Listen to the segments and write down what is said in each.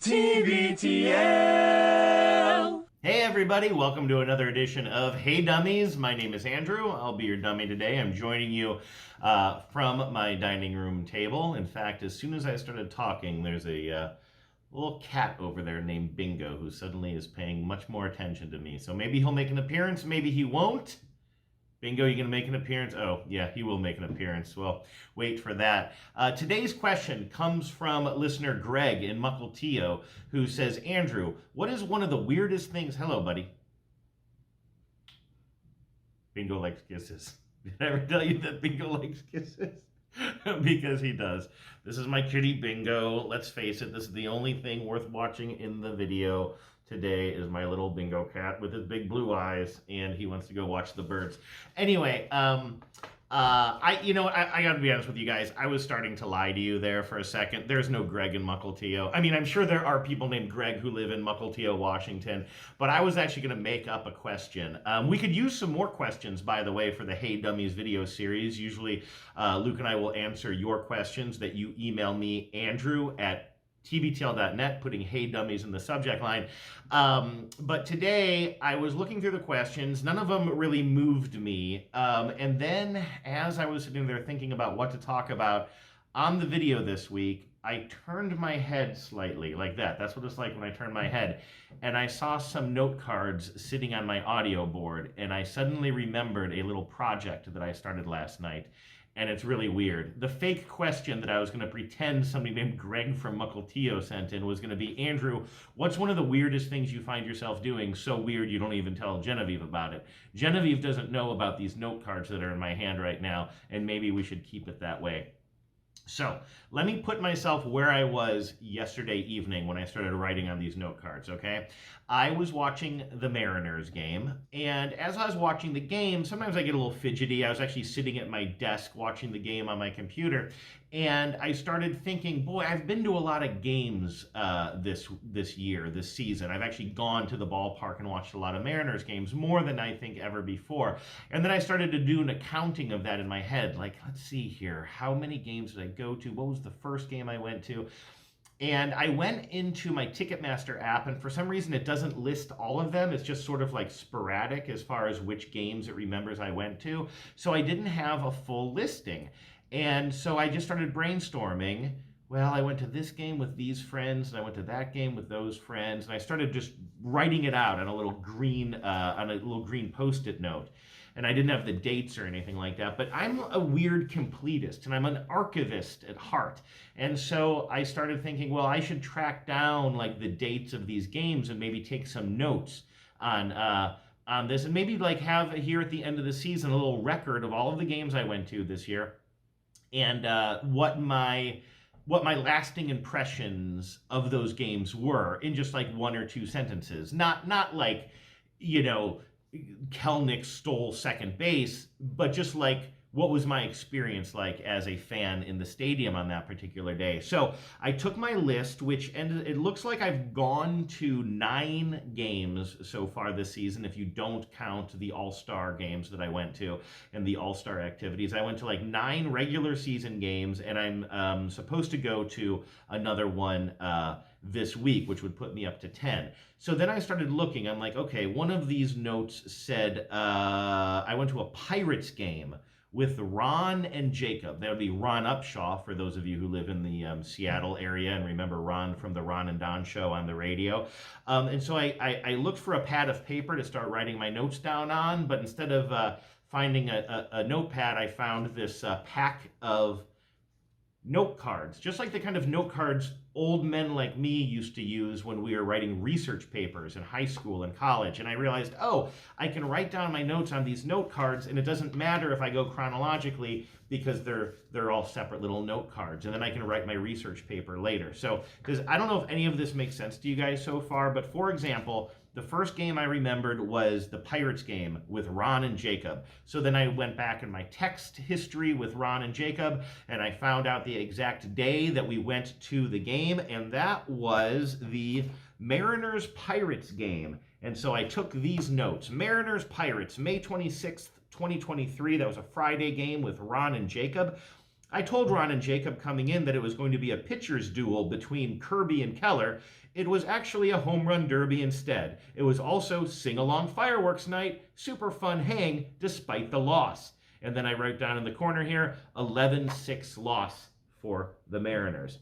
TBTL. Hey everybody, welcome to another edition of Hey Dummies. My name is Andrew. I'll be your dummy today. I'm joining you from my dining room table. In fact, as soon as I started talking, there's a little cat over there named Bingo who suddenly is paying much more attention to me. So maybe he'll make an appearance, maybe he won't. Bingo, you gonna make an appearance? Oh, yeah, he will make an appearance. Well, wait for that. Today's question comes from listener Greg in Mukilteo, who says, Andrew, what is one of the weirdest things... Hello, buddy. Bingo likes kisses. Did I ever tell you that Bingo likes kisses? Because he does. This is my kitty Bingo. Let's face it, this is the only thing worth watching in the video today is my little Bingo cat with his big blue eyes, and he wants to go watch the birds. Anyway, I gotta be honest with you guys. I was starting to lie to you there for a second. There's no Greg in Mukilteo. I mean, I'm sure there are people named Greg who live in Mukilteo, Washington, but I was actually gonna make up a question. We could use some more questions, by the way, for the Hey Dummies video series. Usually, Luke and I will answer your questions that you email me, Andrew, at tbtl.net, putting Hey Dummies in the subject line. But today I was looking through the questions. None of them really moved me. And then as I was sitting there thinking about what to talk about on the video this week, I turned my head slightly like that. That's what it's like when I turn my head. And I saw some note cards sitting on my audio board. And I suddenly remembered a little project that I started last night. And it's really weird. The fake question that I was going to pretend somebody named Greg from Mukilteo sent in was going to be, Andrew, what's one of the weirdest things you find yourself doing so weird you don't even tell Genevieve about it? Genevieve doesn't know about these note cards that are in my hand right now, and maybe we should keep it that way. So let me put myself where I was yesterday evening when I started writing on these note cards, okay? I was watching the Mariners game, and as I was watching the game, sometimes I get a little fidgety. I was actually sitting at my desk watching the game on my computer, and I started thinking, boy, I've been to a lot of games this year, this season. I've actually gone to the ballpark and watched a lot of Mariners games, more than I think ever before. And then I started to do an accounting of that in my head. Like, let's see here, how many games did I go to? What was the first game I went to? And I went into my Ticketmaster app, and for some reason it doesn't list all of them. It's just sort of like sporadic as far as which games it remembers I went to. So I didn't have a full listing. And so I just started brainstorming. Well, I went to this game with these friends, and I went to that game with those friends, and I started just writing it out on a little green Post-it note. And I didn't have the dates or anything like that, but I'm a weird completist, and I'm an archivist at heart. And so I started thinking, well, I should track down like the dates of these games and maybe take some notes on this, and maybe like have here at the end of the season a little record of all of the games I went to this year, and what my lasting impressions of those games were in just like one or two sentences. Not like, you know, Kelnick stole second base, but just like what was my experience like as a fan in the stadium on that particular day. So I took my list, which ended, it looks like I've gone to 9 games so far this season, if you don't count the All-Star games that I went to and the All-Star activities. I went to like 9 regular season games, and I'm supposed to go to another one this week, which would put me up to 10. So then I started looking. I'm like, okay, one of these notes said I went to a Pirates game with Ron and Jacob. That would be Ron Upshaw, for those of you who live in the Seattle area and remember Ron from the Ron and Don show on the radio. And so I looked for a pad of paper to start writing my notes down on, but instead of finding a notepad, I found this pack of note cards, just like the kind of note cards old men like me used to use when we were writing research papers in high school and college. And I realized, oh, I can write down my notes on these note cards, and it doesn't matter if I go chronologically because they're all separate little note cards, and then I can write my research paper later. So I don't know if any of this makes sense to you guys so far, but for example, the first game I remembered was the Pirates game with Ron and Jacob. So then I went back in my text history with Ron and Jacob, and I found out the exact day that we went to the game, and that was the Mariners-Pirates game. And so I took these notes. Mariners-Pirates, May 26th, 2023. That was a Friday game with Ron and Jacob. I told Ron and Jacob coming in that it was going to be a pitcher's duel between Kirby and Keller. It was actually a home run derby instead. It was also sing-along fireworks night, super fun hang despite the loss. And then I wrote down in the corner here, 11-6 loss for the Mariners.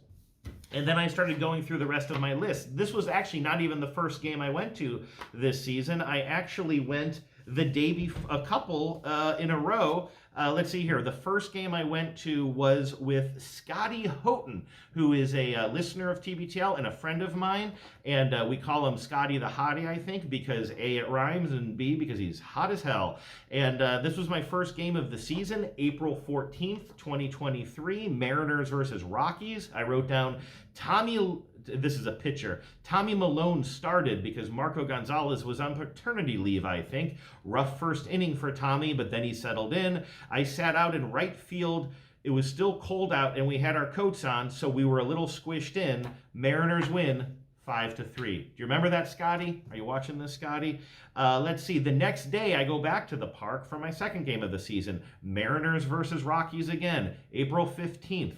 And then I started going through the rest of my list. This was actually not even the first game I went to this season. I actually went the day before, a couple in a row. Let's see here. The first game I went to was with Scotty Houghton, who is a listener of TBTL and a friend of mine. And we call him Scotty the Hottie, I think, because A, it rhymes, and B, because he's hot as hell. And this was my first game of the season, April 14th, 2023, Mariners versus Rockies. I wrote down this is a pitcher. Tommy Malone started because Marco Gonzalez was on paternity leave, I think. Rough first inning for Tommy, but then he settled in. I sat out in right field. It was still cold out, and we had our coats on, so we were a little squished in. Mariners win 5-3. Do you remember that, Scotty? Are you watching this, Scotty? Let's see. The next day, I go back to the park for my second game of the season. Mariners versus Rockies again, April 15th.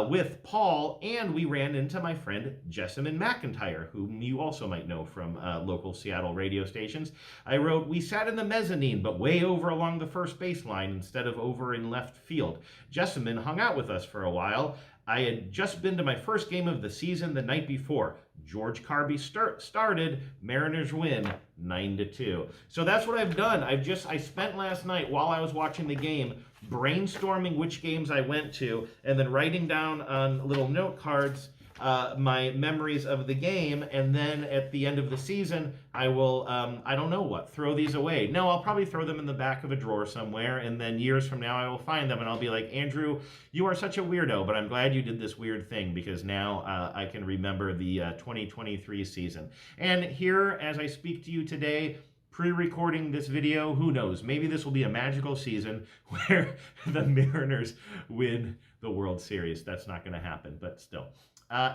With Paul, and we ran into my friend Jessamine McIntyre, whom you also might know from local Seattle radio stations. I wrote, we sat in the mezzanine, but way over along the first baseline instead of over in left field. Jessamine hung out with us for a while. I had just been to my first game of the season the night before. George Carby started, Mariners win 9-2. So that's what I've done. I spent last night while I was watching the game brainstorming which games I went to and then writing down on little note cards my memories of the game, and then at the end of the season I will, I don't know what, throw these away. No, I'll probably throw them in the back of a drawer somewhere, and then years from now I will find them and I'll be like, Andrew, you are such a weirdo, but I'm glad you did this weird thing because now I can remember the 2023 season. And here, as I speak to you today, pre-recording this video, who knows, maybe this will be a magical season where the Mariners win the World Series. That's not going to happen, but still.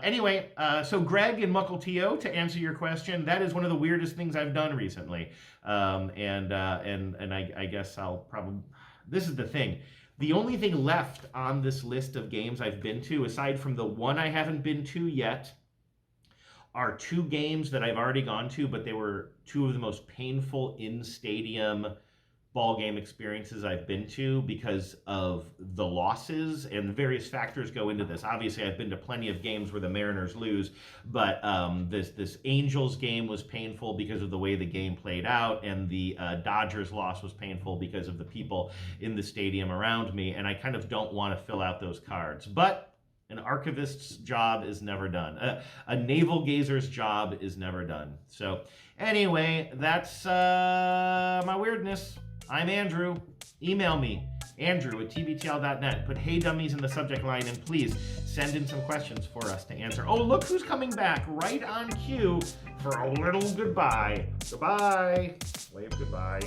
Anyway, so Greg and Mukilteo, to answer your question, that is one of the weirdest things I've done recently. And I guess I'll probably, this is the thing. The only thing left on this list of games I've been to, aside from the one I haven't been to yet, are two games that I've already gone to, but they were two of the most painful in-stadium ball game experiences I've been to because of the losses, and various factors go into this. Obviously, I've been to plenty of games where the Mariners lose, but this Angels game was painful because of the way the game played out, and the Dodgers loss was painful because of the people in the stadium around me, and I kind of don't want to fill out those cards. But an archivist's job is never done. A navel gazer's job is never done. So anyway, that's my weirdness. I'm Andrew. Email me, andrew@tbtl.net. Put Hey Dummies in the subject line, and please send in some questions for us to answer. Oh, look who's coming back right on cue for a little goodbye. Goodbye. Wave goodbye.